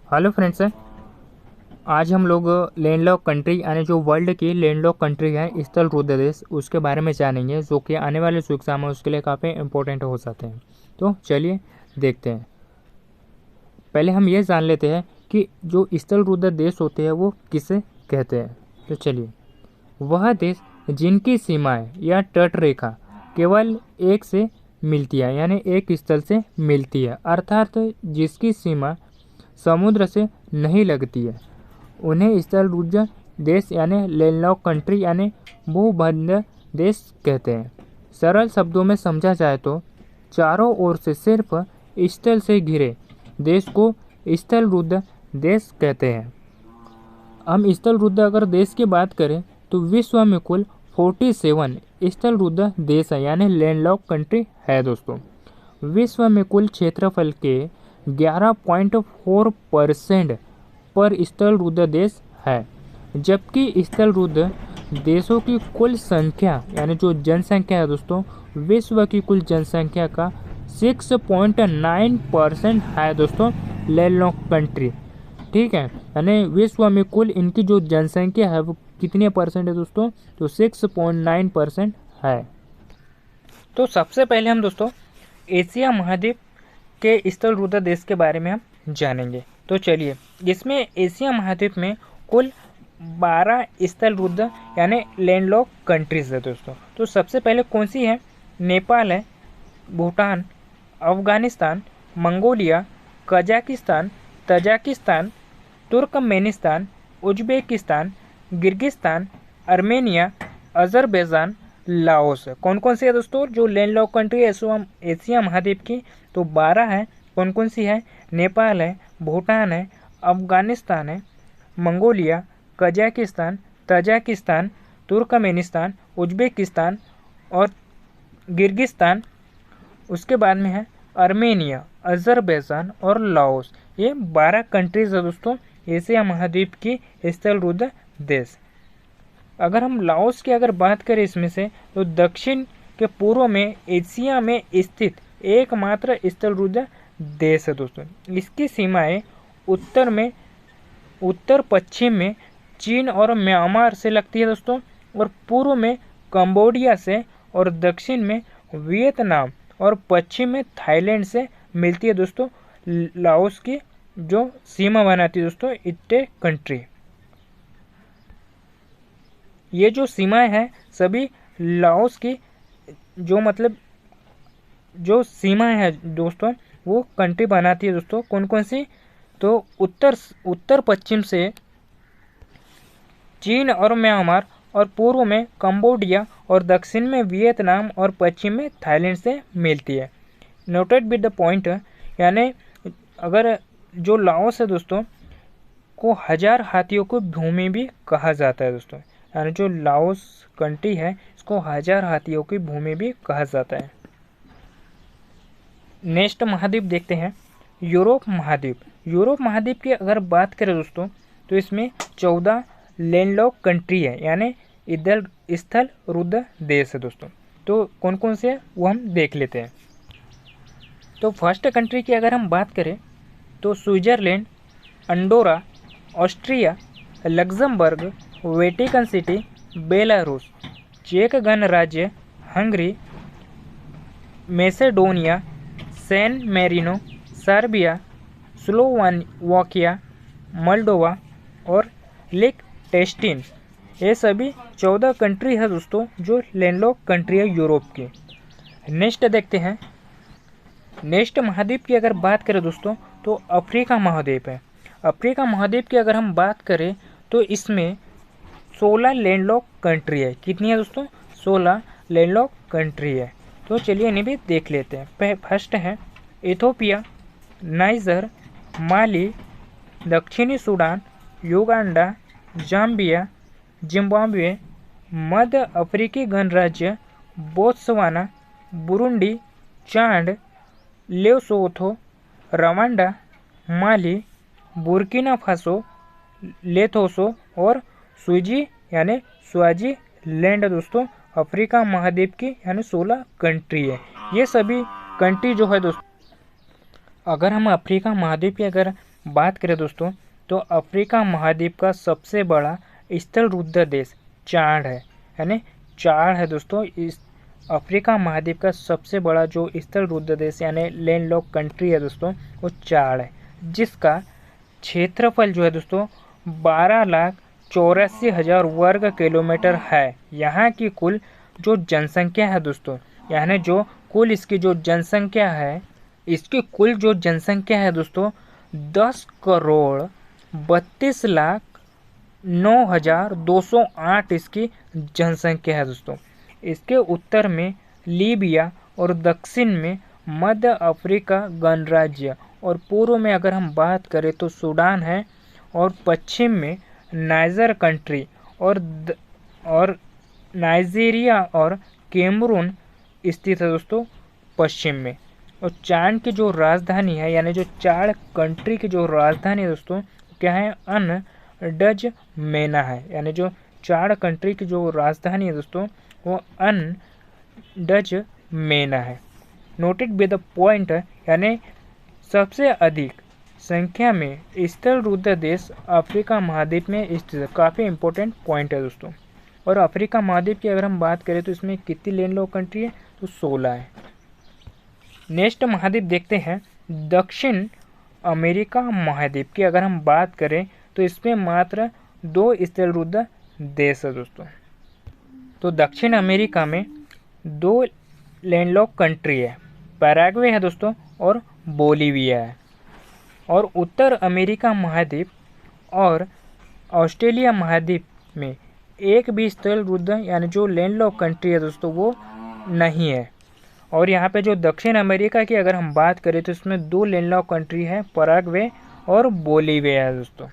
Hello friends, आज हम लोग लैंडलॉक कंट्री यानी जो वर्ल्ड की लैंडलॉक कंट्री है स्थल रुद्र देश उसके बारे में जानेंगे, जो कि आने वाले जो एग्जाम है उसके लिए काफ़ी इंपॉर्टेंट हो सकते हैं। तो चलिए देखते हैं। पहले हम ये जान लेते हैं कि जो स्थल रुद्र देश होते हैं वो किसे कहते हैं। तो चलिए, वह देश जिनकी सीमाएं या तट रेखा केवल एक से मिलती है, यानी एक स्थल से मिलती है, अर्थात जिसकी सीमा समुद्र से नहीं लगती है, उन्हें स्थल रुद्र देश यानी लैंडलॉक कंट्री यानी भूमध्य देश कहते हैं। सरल शब्दों में समझा जाए तो चारों ओर से सिर्फ स्थल से घिरे देश को स्थल रुद्र देश कहते हैं। हम स्थल रुद्र अगर देश की बात करें तो विश्व में कुल 47 स्थल रुद्र देश है, यानी लैंडलॉक कंट्री है दोस्तों। विश्व में कुल क्षेत्रफल के 11.4% पर स्थल रुद्र देश है, जबकि स्थल रुद्र देशों की कुल संख्या यानी जो जनसंख्या है दोस्तों, विश्व की कुल जनसंख्या का 6.9% है दोस्तों लैंडलॉक कंट्री। ठीक है, यानी विश्व में कुल इनकी जो जनसंख्या है वो कितने परसेंट है दोस्तों, तो 6.9% है। तो सबसे पहले हम दोस्तों एशिया महाद्वीप के स्थल रुद्र देश के बारे में हम जानेंगे। तो चलिए, इसमें एशिया महाद्वीप में कुल 12 स्थल रुद्र यानी लैंडलॉक कंट्रीज है दोस्तों। तो सबसे पहले कौन सी है? नेपाल है, Bhutan, Afghanistan, Mongolia, Kazakhstan, Tajikistan, Turkmenistan, Uzbekistan, Kyrgyzstan, Armenia, Azerbaijan, Laos. कौन कौन सी है दोस्तों जो लैंडलॉक कंट्री है एशिया महाद्वीप की? तो 12 है। कौन कौन सी है? नेपाल है, भूटान है, अफगानिस्तान है, Mongolia, Kazakhstan, Tajikistan, Turkmenistan, Uzbekistan और किर्गिस्तान। उसके बाद में है आर्मेनिया, अजरबैजान और लाओस। ये 12 कंट्रीज है दोस्तों एशिया महाद्वीप की स्थल रुद्र देश। अगर हम लाओस की अगर बात करें इसमें से, तो दक्षिण के पूर्व में एशिया में स्थित एकमात्र स्थल रुद्र देश है दोस्तों। इसकी सीमाएं उत्तर पश्चिम में चीन और म्यांमार से लगती है दोस्तों, और पूर्व में कंबोडिया से, और दक्षिण में वियतनाम और पश्चिम में थाईलैंड से मिलती है दोस्तों। लाओस की जो सीमा बनाती है दोस्तों इतने कंट्री। ये जो सीमाएं हैं सभी लाओस की जो सीमाएं हैं दोस्तों वो कंट्री बनाती है दोस्तों। कौन कौन सी? तो उत्तर पश्चिम से चीन और म्यांमार, और पूर्व में कंबोडिया, और दक्षिण में वियतनाम, और पश्चिम में थाईलैंड से मिलती है। नोटेड विद द पॉइंट, यानी अगर जो लाओस है दोस्तों को 1000 हाथियों की भूमि भी कहा जाता है दोस्तों, यानी जो लाओस कंट्री है इसको 1000 हाथियों की भूमि भी कहा जाता है। नेक्स्ट महाद्वीप देखते हैं, यूरोप महाद्वीप। यूरोप महाद्वीप की अगर बात करें दोस्तों तो इसमें 14 लैंडलॉक कंट्री है, यानी स्थल रुद्र देश है दोस्तों। तो कौन कौन से है वो हम देख लेते हैं। तो फर्स्ट कंट्री की अगर हम बात करें तो Switzerland, Andorra, Austria, Luxembourg, Vatican City, Belarus, चेक गणराज्य, Hungary, Macedonia, San Marino, Serbia, Slovakia, Moldova और लिechtenstein। ये सभी 14 कंट्री है दोस्तों जो लैंडलॉक कंट्री है यूरोप की। नेक्स्ट देखते हैं, नेक्स्ट महाद्वीप की अगर बात करें दोस्तों तो अफ्रीका महाद्वीप है। अफ्रीका महाद्वीप की अगर हम बात करें तो इसमें 16 लैंडलॉक कंट्री है। कितनी है दोस्तों? 16 लैंडलॉक कंट्री है। तो चलिए इन्हें भी देख लेते हैं। फर्स्ट है इथोपिया, नाइजर, माली, दक्षिणी सूडान, युगांडा, जाम्बिया, जिम्बाब्वे, मध्य अफ्रीकी गणराज्य, बोत्सवाना, बुरुंडी, चाड, लेसोथो, रवांडा, माली, बुर्किना फासो, लेथोसो और स्विजी यानी स्वाजीलैंड दोस्तों अफ्रीका महाद्वीप की यानी 16 कंट्री है। ये सभी कंट्री जो है दोस्तों, अगर हम अफ्रीका महाद्वीप की अगर बात करें दोस्तों तो अफ्रीका महाद्वीप का सबसे बड़ा स्थल रुद्ध देश चाड है, यानी चाड है दोस्तों। इस अफ्रीका महाद्वीप का सबसे बड़ा जो स्थल रुद्ध देश यानी लैंडलॉक कंट्री है दोस्तों वो चाड है, जिसका क्षेत्रफल जो है दोस्तों 12,84,000 वर्ग किलोमीटर है। यहाँ की कुल जो जनसंख्या है दोस्तों, यानी जो कुल इसकी जो जनसंख्या है, इसकी कुल जो जनसंख्या है दोस्तों 10,32,09,208 इसकी जनसंख्या है दोस्तों। इसके उत्तर में लीबिया और दक्षिण में मध्य अफ्रीका गणराज्य और पूर्व में अगर हम बात करें तो सूडान है और पश्चिम में नाइजर कंट्री और नाइजीरिया और कैमरून स्थित है दोस्तों पश्चिम में। और चाड की जो राजधानी है यानी जो चाड कंट्री की जो राजधानी है दोस्तों क्या है, अनडजमेना है। यानी जो चाड कंट्री की जो राजधानी है दोस्तों वो अनडजमेना है। नोटेड बाय द पॉइंट यानी सबसे अधिक संख्या में स्थल रुद्ध देश अफ्रीका महाद्वीप में स्थित है। काफ़ी इंपॉर्टेंट पॉइंट है दोस्तों। और अफ्रीका महाद्वीप की अगर हम बात करें तो इसमें कितनी लैंडलॉक कंट्री है, तो 16 है। नेक्स्ट महाद्वीप देखते हैं दक्षिण अमेरिका महाद्वीप की अगर हम बात करें तो इसमें मात्र 2 स्थल रुद्ध देश है दोस्तों। तो दक्षिण अमेरिका में 2 लैंडलॉक कंट्री है, पैराग्वे है दोस्तों और बोलिविया है। और उत्तर अमेरिका महाद्वीप और ऑस्ट्रेलिया महाद्वीप में एक भी स्थल रुद्ध यानी जो लैंडलॉक कंट्री है दोस्तों वो नहीं है। और यहाँ पे जो दक्षिण अमेरिका की अगर हम बात करें तो इसमें 2 लैंडलॉक कंट्री है, पैराग्वे और बोलिविया है दोस्तों।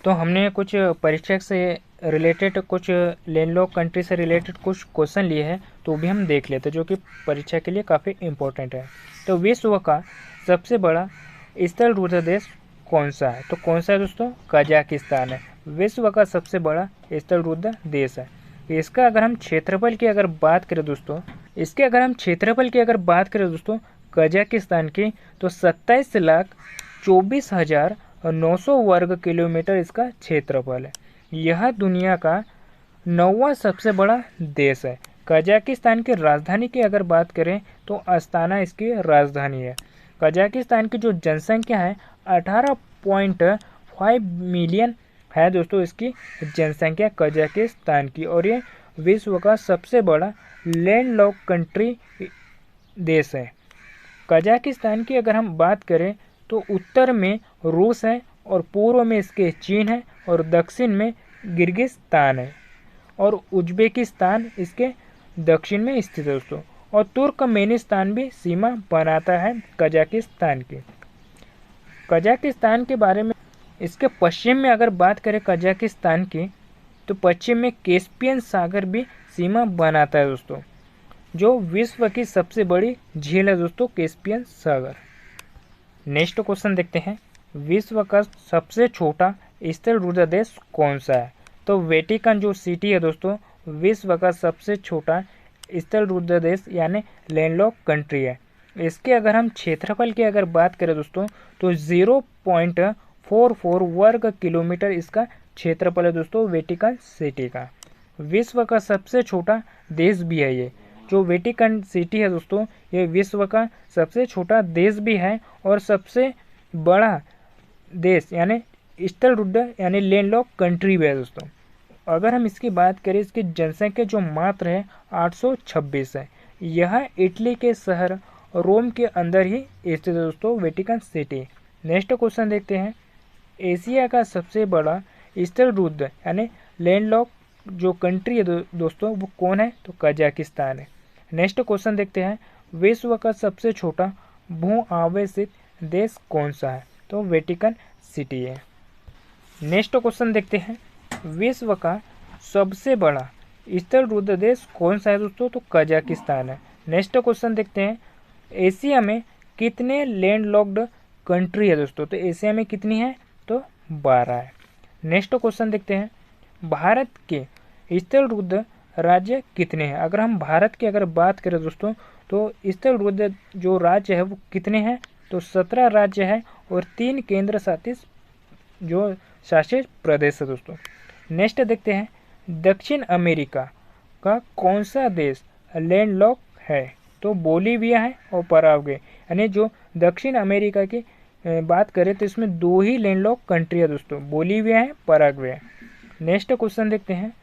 तो हमने कुछ परीक्षा से रिलेटेड कुछ लैंडलॉक कंट्री से रिलेटेड कुछ क्वेश्चन लिए हैं, तो भी हम देख लेते हैं जो कि परीक्षा के लिए काफ़ी इम्पोर्टेंट है। तो विश्व का सबसे बड़ा स्थल रुद्ध देश कौन सा है, तो कौन सा है दोस्तों, कजाकिस्तान है। विश्व का सबसे बड़ा स्थल रुद्ध देश है। इसका अगर हम क्षेत्रफल की अगर बात करें दोस्तों, कजाकिस्तान की तो 27,24,900 वर्ग किलोमीटर इसका क्षेत्रफल है। यह दुनिया का 9वां सबसे बड़ा देश है। कजाकिस्तान की राजधानी की अगर बात करें तो अस्ताना इसकी राजधानी है। कजाकिस्तान की जो जनसंख्या है 18.5 मिलियन है दोस्तों इसकी जनसंख्या कजाकिस्तान की। और ये विश्व का सबसे बड़ा लैंडलॉक कंट्री देश है। कजाकिस्तान की अगर हम बात करें तो उत्तर में रूस है और पूर्व में इसके चीन है और दक्षिण में किर्गिस्तान है और उज्बेकिस्तान इसके दक्षिण में स्थित है दोस्तों। और तुर्कमेनिस्तान भी सीमा बनाता है कजाकिस्तान की। कजाकिस्तान के बारे में इसके पश्चिम में अगर बात करें कजाकिस्तान की तो पश्चिम में कैस्पियन सागर भी सीमा बनाता है दोस्तों, जो विश्व की सबसे बड़ी झील है दोस्तों कैस्पियन सागर। नेक्स्ट क्वेश्चन देखते हैं, विश्व का सबसे छोटा स्थल रुद्ध देश कौन सा है, तो वेटिकन जो सिटी है दोस्तों विश्व का सबसे छोटा स्थल रुद्ध देश यानी लैंडलॉक कंट्री है। इसके अगर हम क्षेत्रफल की अगर बात करें दोस्तों तो 0.44 वर्ग किलोमीटर इसका क्षेत्रफल है दोस्तों वेटिकन सिटी का। विश्व का सबसे छोटा देश भी है ये जो वेटिकन सिटी है दोस्तों, ये विश्व का सबसे छोटा देश भी है और सबसे बड़ा देश यानी स्थल रुद्ध यानी लैंडलॉक कंट्री भी है दोस्तों। अगर हम इसकी बात करें इसकी जनसंख्या जो मात्र है 826 है। यह इटली के शहर रोम के अंदर ही स्थित है दोस्तों वेटिकन सिटी। नेक्स्ट क्वेश्चन देखते हैं, एशिया का सबसे बड़ा स्थल रुद्ध यानी लैंडलॉक जो कंट्री है दोस्तों वो कौन है, तो कजाकिस्तान है। नेक्स्ट क्वेश्चन देखते हैं, विश्व का सबसे छोटा भू आवेशित देश कौन सा है, तो वेटिकन सिटी है। नेक्स्ट क्वेश्चन देखते हैं, विश्व का सबसे बड़ा स्थल रुद्ध देश कौन सा है दोस्तों, तो कजाकिस्तान है। नेक्स्ट क्वेश्चन देखते हैं, एशिया में कितने लैंडलॉक्ड कंट्री है दोस्तों, तो एशिया में कितनी है, तो 12 है। नेक्स्ट क्वेश्चन देखते हैं, भारत के स्थल रुद्ध राज्य कितने हैं। अगर हम भारत की अगर बात करें दोस्तों तो स्थल रुद्ध जो राज्य है वो कितने हैं, तो 17 राज्य है और 3 केंद्र शासित प्रदेश है दोस्तों। नेक्स्ट देखते हैं, दक्षिण अमेरिका का कौन सा देश लैंडलॉक है? तो बोलीविया है और पराग्वे। यानी जो दक्षिण अमेरिका की बात करें तो इसमें 2 ही लैंडलॉक कंट्री है दोस्तों, बोलीविया है, पराग्वे है। नेक्स्ट क्वेश्चन देखते हैं,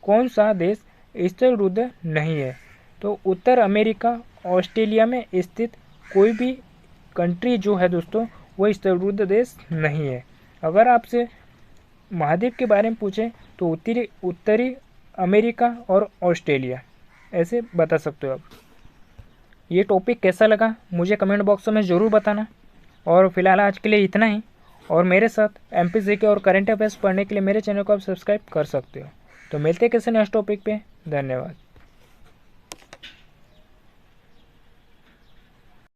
कौन सा देश स्थलरुद्ध नहीं है? तो उत्तर अमेरिका, ऑस्ट्रेलिया में स्थित कोई भी कंट्री जो है दोस्तों वो स्थलरुद्ध देश नहीं है। अगर आपसे महाद्वीप के बारे में पूछें तो उत्तरी अमेरिका और ऑस्ट्रेलिया, ऐसे बता सकते हो आप। ये टॉपिक कैसा लगा मुझे कमेंट बॉक्स में ज़रूर बताना। और फिलहाल आज के लिए इतना ही। और मेरे साथ MPGK और करंट अफेयर्स पढ़ने के लिए मेरे चैनल को आप सब्सक्राइब कर सकते हो। तो मिलते हैं किसी नेक्स्ट टॉपिक पे। धन्यवाद।